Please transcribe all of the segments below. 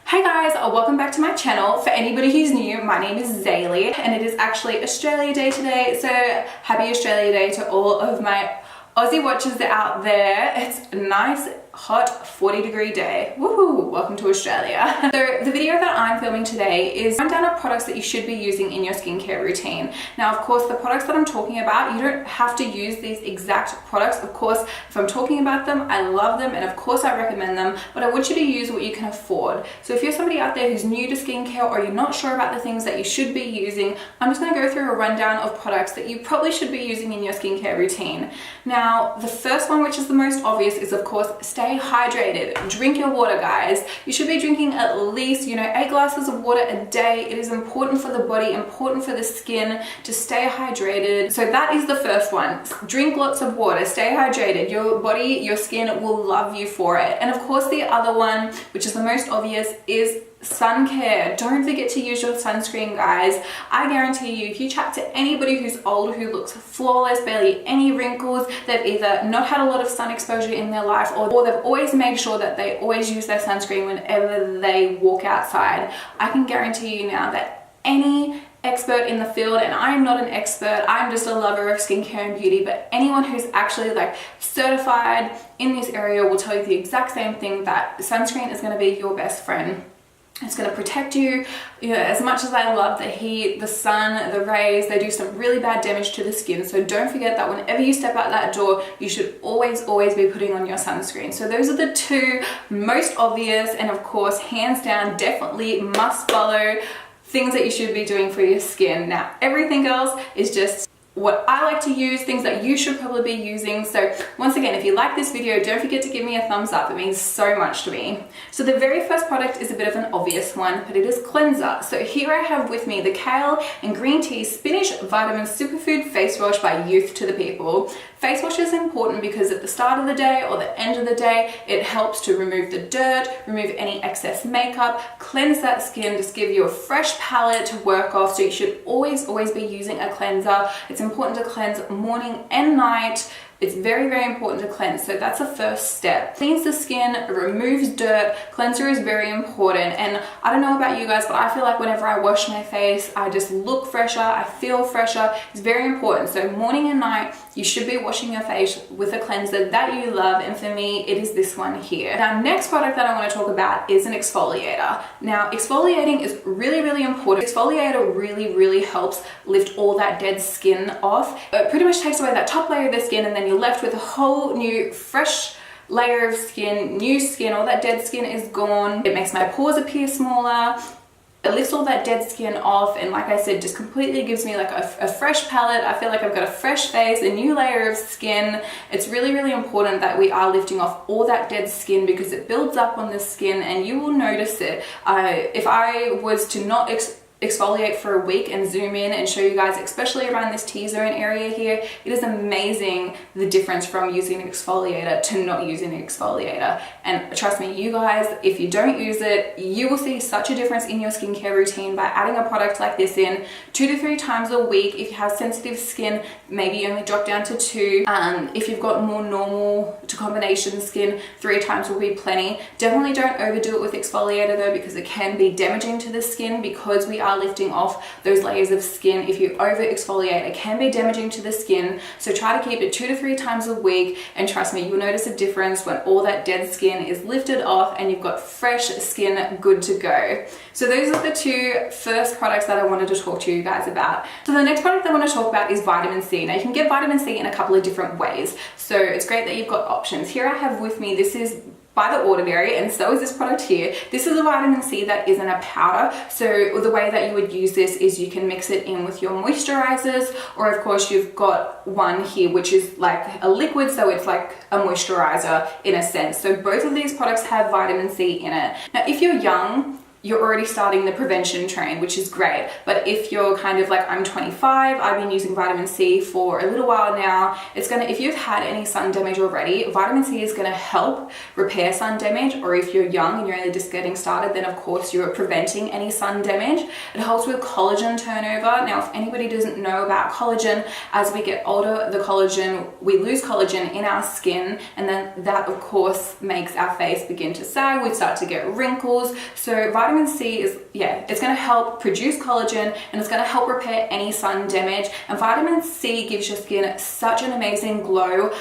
Hey guys, welcome back to my channel. For anybody who's new, my name is Zaylee and it is actually Australia Day today, so happy Australia Day to all of my Aussie watchers out there. It's a nice hot 40-degree day. Woohoo! Welcome to Australia. So the video that I'm filming today is a rundown of products that you should be using in your skincare routine. Now, of course, the products that I'm talking about, you don't have to use these exact products. Of course, if I'm talking about them, I love them and of course I recommend them, but I want you to use what you can afford. So if you're somebody out there who's new to skincare or you're not sure about the things that you should be using, I'm just going to go through a rundown of products that you probably should be using in your skincare routine. Now, the first one, which is the most obvious, is of course stay hydrated. Drink your water, guys. You should be drinking at least 8 glasses of water a day. It is important for the body, important for the skin to stay hydrated. So that is the first one. Drink lots of water, stay hydrated. Your body, your skin will love you for it. And of course the other one, which is the most obvious, is sun care. Don't forget to use your sunscreen, guys. I guarantee you, if you chat to anybody who's old who looks flawless, barely any wrinkles, they've either not had a lot of sun exposure in their life or they've always made sure that they always use their sunscreen whenever they walk outside. I can guarantee you now that any expert in the field, and I'm not an expert, I'm just a lover of skincare and beauty, but anyone who's actually certified in this area will tell you the exact same thing, that sunscreen is going to be your best friend. It's going to protect you. As much as I love the heat, the sun, the rays, they do some really bad damage to the skin. So don't forget that whenever you step out that door, you should always be putting on your sunscreen. So those are the two most obvious and of course, hands down, definitely must follow things that you should be doing for your skin. Now, everything else is just what I like to use, things that you should probably be using. So once again, if you like this video, don't forget to give me a thumbs up. It means so much to me. So the very first product is a bit of an obvious one, but it is cleanser. So here I have with me the Kiehl and Green Tea Spinach Vitamin Superfood Face Wash by Youth to the People. Face wash is important because at the start of the day or the end of the day, it helps to remove the dirt, remove any excess makeup, cleanse that skin, just give you a fresh palette to work off. So you should always be using a cleanser. It's important to cleanse morning and night. It's very important to cleanse. So that's the first step. Cleans the skin, removes dirt. Cleanser is very important. And I don't know about you guys, but I feel like whenever I wash my face, I just look fresher, I feel fresher. It's very important. So morning and night, you should be washing your face with a cleanser that you love. And for me, it is this one here. Now, next product that I want to talk about is an exfoliator. Now, exfoliating is really important. Exfoliator really helps lift all that dead skin off. It pretty much takes away that top layer of the skin and then you're left with a whole new fresh layer of skin, new skin. All that dead skin is gone. It makes my pores appear smaller. It lifts all that dead skin off, and like I said, just completely gives me a fresh palette. I feel like I've got a fresh face, a new layer of skin. It's really important that we are lifting off all that dead skin because it builds up on the skin and you will notice it. If I was to not exfoliate for a week and zoom in and show you guys, especially around this T-zone area here, it is amazing the difference from using an exfoliator to not using an exfoliator. And trust me, you guys, if you don't use it, you will see such a difference in your skincare routine by adding a product like this in 2 to 3 times a week. If you have sensitive skin, maybe only drop down to 2. If you've got more normal to combination skin, 3 times will be plenty. Definitely don't overdo it with exfoliator though, because it can be damaging to the skin because we are lifting off those layers of skin. If you over exfoliate, it can be damaging to the skin. So try to keep it 2 to 3 times a week, and trust me, you'll notice a difference when all that dead skin is lifted off and you've got fresh skin good to go. So those are the 2 first products that I wanted to talk to you guys about. So the next product I want to talk about is vitamin C. Now you can get vitamin C in a couple of different ways. So it's great that you've got options. Here I have with me, this is by The Ordinary, and so is this product here. This is a vitamin C that is in a powder. So the way that you would use this is you can mix it in with your moisturizers, or of course you've got one here which is like a liquid, so it's like a moisturizer in a sense. So both of these products have vitamin C in it. Now if you're young, you're already starting the prevention train, which is great. But if you're kind of like, I'm 25, I've been using vitamin C for a little while now, if you've had any sun damage already, vitamin C is gonna help repair sun damage. Or if you're young and you're only just getting started, then of course you're preventing any sun damage. It helps with collagen turnover. Now, if anybody doesn't know about collagen, as we get older, we lose collagen in our skin, and then that of course makes our face begin to sag. We start to get wrinkles. So vitamin C is, it's going to help produce collagen, and it's going to help repair any sun damage. And vitamin C gives your skin such an amazing glow.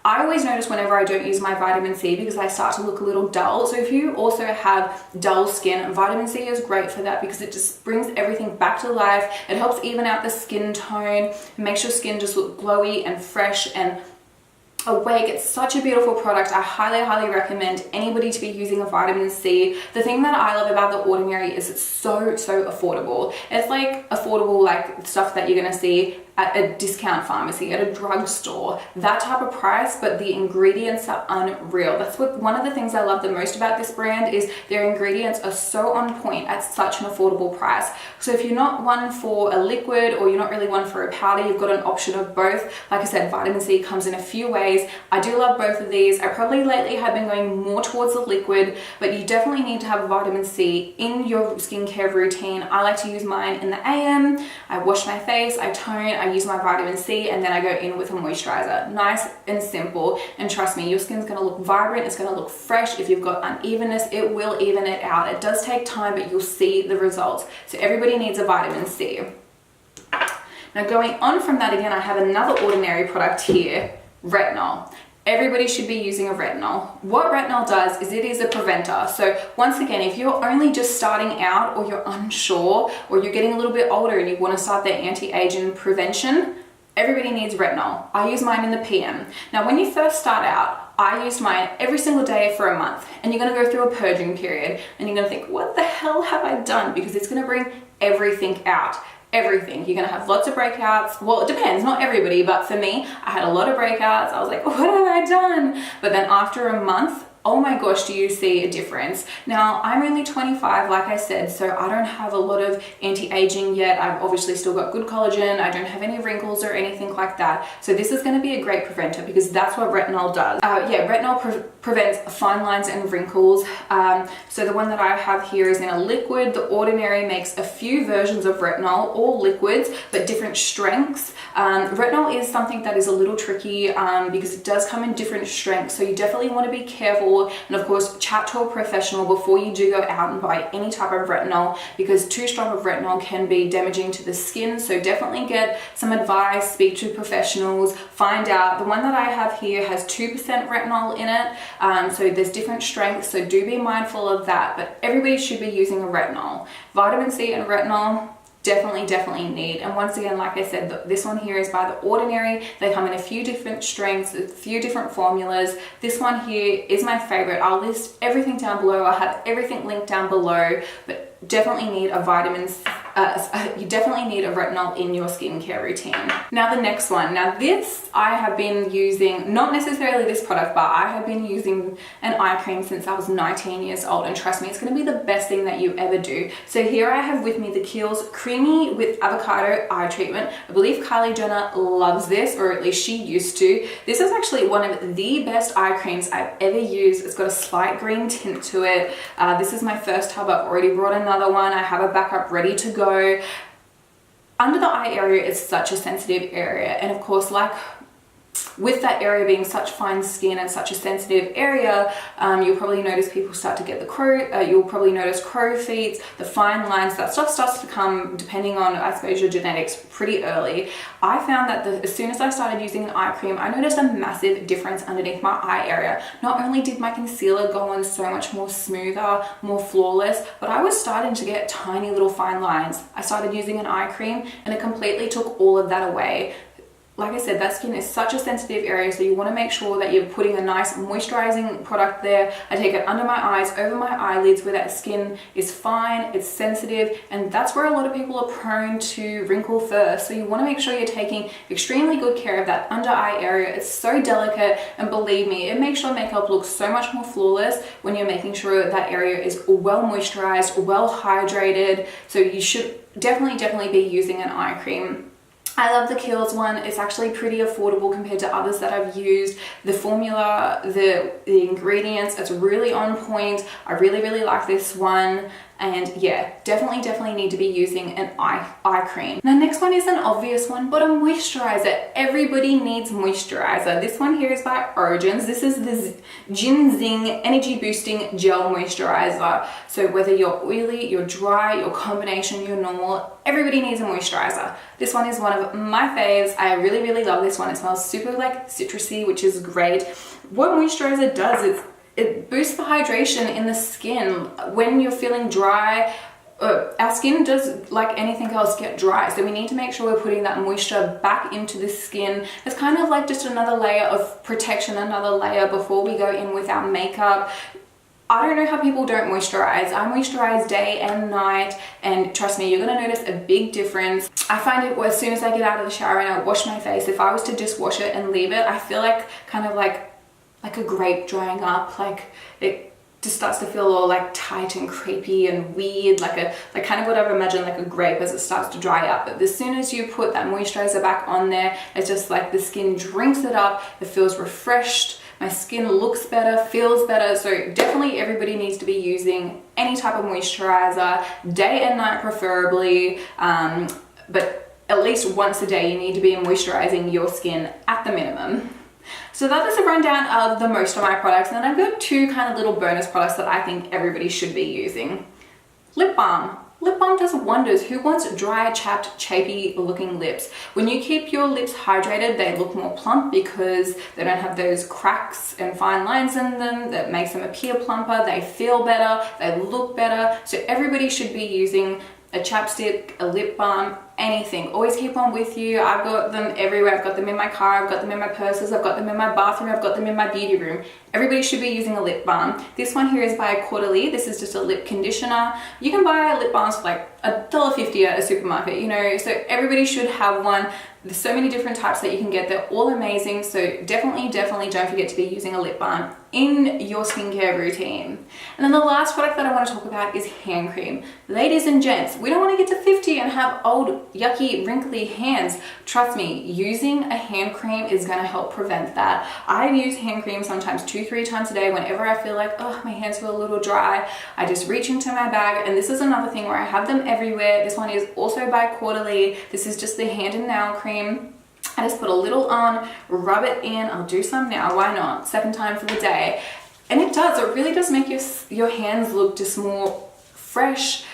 I always notice whenever I don't use my vitamin C because I start to look a little dull. So if you also have dull skin, vitamin C is great for that because it just brings everything back to life. It helps even out the skin tone, makes your skin just look glowy and fresh and awake. It's such a beautiful product. I highly recommend anybody to be using a vitamin C. The thing that I love about The Ordinary is it's so affordable. It's like affordable like stuff that you're gonna see at a discount pharmacy, at a drugstore, that type of price, but the ingredients are unreal. That's one of the things I love the most about this brand is their ingredients are so on point at such an affordable price. So if you're not one for a liquid or you're not really one for a powder, you've got an option of both. Like I said, vitamin C comes in a few ways. I do love both of these. I probably lately have been going more towards the liquid, but you definitely need to have vitamin C in your skincare routine. I like to use mine in the AM. I wash my face, I tone, I use my vitamin C, and then I go in with a moisturizer. Nice and simple, and trust me, your skin's gonna look vibrant, it's gonna look fresh. If you've got unevenness, it will even it out. It does take time, but you'll see the results. So everybody needs a vitamin C. Now going on from that, again, I have another Ordinary product here, retinol. Everybody should be using a retinol. What retinol does is it is a preventer. So once again, if you're only just starting out or you're unsure or you're getting a little bit older and you want to start their anti-aging prevention, everybody needs retinol. I use mine in the PM. Now, when you first start out, I used mine every single day for a month, and you're gonna go through a purging period and you're gonna think, what the hell have I done? Because it's gonna bring everything out. Everything. You're gonna have lots of breakouts. Well, it depends, not everybody, but for me, I had a lot of breakouts. I was like, what have I done? But then after a month, oh my gosh, do you see a difference? Now, I'm only 25, like I said, so I don't have a lot of anti-aging yet. I've obviously still got good collagen. I don't have any wrinkles or anything like that. So this is gonna be a great preventer because that's what retinol does. Retinol prevents fine lines and wrinkles. So the one that I have here is in a liquid. The Ordinary makes a few versions of retinol, all liquids, but different strengths. Retinol is something that is a little tricky because it does come in different strengths. So you definitely wanna be careful. And of course, chat to a professional before you do go out and buy any type of retinol, because too strong of retinol can be damaging to the skin. So definitely get some advice, speak to professionals, find out. The one that I have here has 2% retinol in it. So there's different strengths, so do be mindful of that. But everybody should be using a retinol. Vitamin C and retinol, definitely need. And once again, like I said, this one here is by The Ordinary. They come in a few different strengths, a few different formulas. This one here is my favorite. I'll list everything down below. I'll have everything linked down below, but definitely need a you definitely need a retinol in your skincare routine. Now the next one. Now this I have been using, not necessarily this product, but I have been using an eye cream since I was 19 years old, and trust me, it's going to be the best thing that you ever do. So here I have with me the Kiehl's Creamy with Avocado Eye Treatment. I believe Kylie Jenner loves this, or at least she used to. This is actually one of the best eye creams I've ever used. It's got a slight green tint to it. This is my first tub. I've already brought another one. I have a backup ready to go. Under the eye area is such a sensitive area, and of course, like with that area being such fine skin and such a sensitive area, you'll probably notice people start to get you'll probably notice crow feet, the fine lines. That stuff starts to come, depending on, I suppose, your genetics, pretty early. I found that as soon as I started using an eye cream, I noticed a massive difference underneath my eye area. Not only did my concealer go on so much more smoother, more flawless, but I was starting to get tiny little fine lines. I started using an eye cream and it completely took all of that away. like I said, that skin is such a sensitive area, so you want to make sure that you're putting a nice moisturizing product there. I take it under my eyes, over my eyelids, where that skin is fine, it's sensitive, and that's where a lot of people are prone to wrinkle first. So you want to make sure you're taking extremely good care of that under eye area. It's so delicate, and believe me, it makes your makeup look so much more flawless when you're making sure that area is well moisturized, well hydrated. So you should definitely be using an eye cream. I love the Kiehl's one. It's actually pretty affordable compared to others that I've used. The formula, the ingredients, it's really on point. I really like this one. And yeah, definitely need to be using an eye cream. Now, next one is an obvious one, but a moisturizer. Everybody needs moisturizer. This one here is by Origins. This is the Ginzing Energy Boosting Gel Moisturizer. So whether you're oily, you're dry, your combination, you're normal, everybody needs a moisturizer. This one is one of my faves. I really love this one. It smells super like citrusy, which is great. What moisturizer does is it boosts the hydration in the skin. When you're feeling dry, our skin does, like anything else, get dry. So we need to make sure we're putting that moisture back into the skin. It's kind of like just another layer of protection, another layer before we go in with our makeup. I don't know how people don't moisturize. I moisturize day and night, and trust me, you're gonna notice a big difference. I find it as soon as I get out of the shower and I wash my face, if I was to just wash it and leave it, I feel like kind of like a grape drying up. Like it just starts to feel all like tight and creepy and weird, like kind of what I've imagined like a grape as it starts to dry up. But as soon as you put that moisturizer back on there, it's just like the skin drinks it up. It feels refreshed. My skin looks better, feels better. So definitely everybody needs to be using any type of moisturizer, day and night preferably, but at least once a day you need to be moisturizing your skin at the minimum. So that is a rundown of the most of my products, and then I've got two kind of little bonus products that I think everybody should be using. Lip balm. Lip balm does wonders. Who wants dry, chapped, chapy looking lips? When you keep your lips hydrated, they look more plump because they don't have those cracks and fine lines in them that makes them appear plumper. They feel better, they look better. So everybody should be using a chapstick, a lip balm, anything. Always keep one with you. I've got them everywhere. I've got them in my car, I've got them in my purses, I've got them in my bathroom, I've got them in my beauty room. Everybody should be using a lip balm. This one here is by Quarterly. This is just a lip conditioner. You can buy lip balms for like $1.50 at a supermarket, you know, so everybody should have one. There's so many different types that you can get. They're all amazing. So definitely don't forget to be using a lip balm in your skincare routine. And then the last product that I want to talk about is hand cream. Ladies and gents, we don't want to get to 50 and have old, yucky, wrinkly hands. Trust me, using a hand cream is going to help prevent that. I use hand cream sometimes 2-3 times a day whenever I feel like, oh, my hands feel a little dry. I just reach into my bag, and this is another thing where I have them everywhere. This one is also by Quarterly. This is just the hand and nail cream. I just put a little on, rub it in. I'll do some now, why not? Second time for the day. And it really does make your hands look just more fresh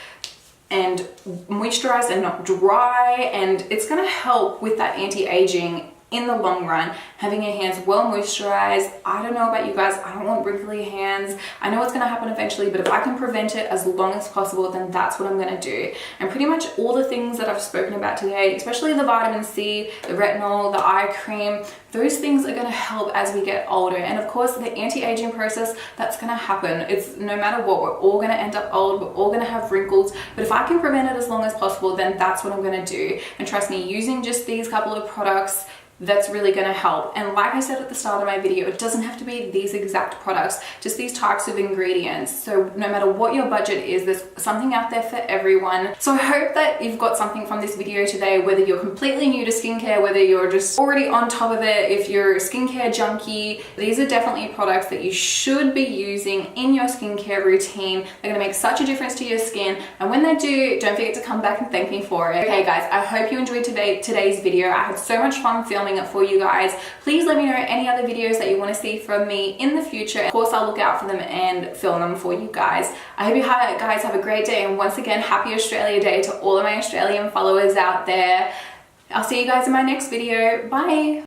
and moisturized and not dry, and it's going to help with that anti-aging in the long run. Having your hands well moisturized. I don't know about you guys, I don't want wrinkly hands. I know it's going to happen eventually, but if I can prevent it as long as possible, then that's what I'm going to do. And pretty much all the things that I've spoken about today, especially the vitamin C, the retinol, the eye cream, those things are going to help as we get older. And of course, the anti-aging process, that's going to happen. It's no matter what, we're all going to end up old, we're all going to have wrinkles, but if I can prevent it as long as possible, then that's what I'm going to do. And trust me, using just these couple of products, that's really going to help. And like I said at the start of my video, it doesn't have to be these exact products, just these types of ingredients. So no matter what your budget is, there's something out there for everyone. So I hope that you've got something from this video today, whether you're completely new to skincare, whether you're just already on top of it, if you're a skincare junkie, these are definitely products that you should be using in your skincare routine. They're going to make such a difference to your skin, and when they do, don't forget to come back and thank me for it. Okay guys, I hope you enjoyed today's video. I had so much fun filming it for you guys. Please let me know any other videos that you want to see from me in the future. Of course, I'll look out for them and film them for you guys. I hope you guys have a great day, and once again, happy Australia Day to all of my Australian followers out there. I'll see you guys in my next video. Bye!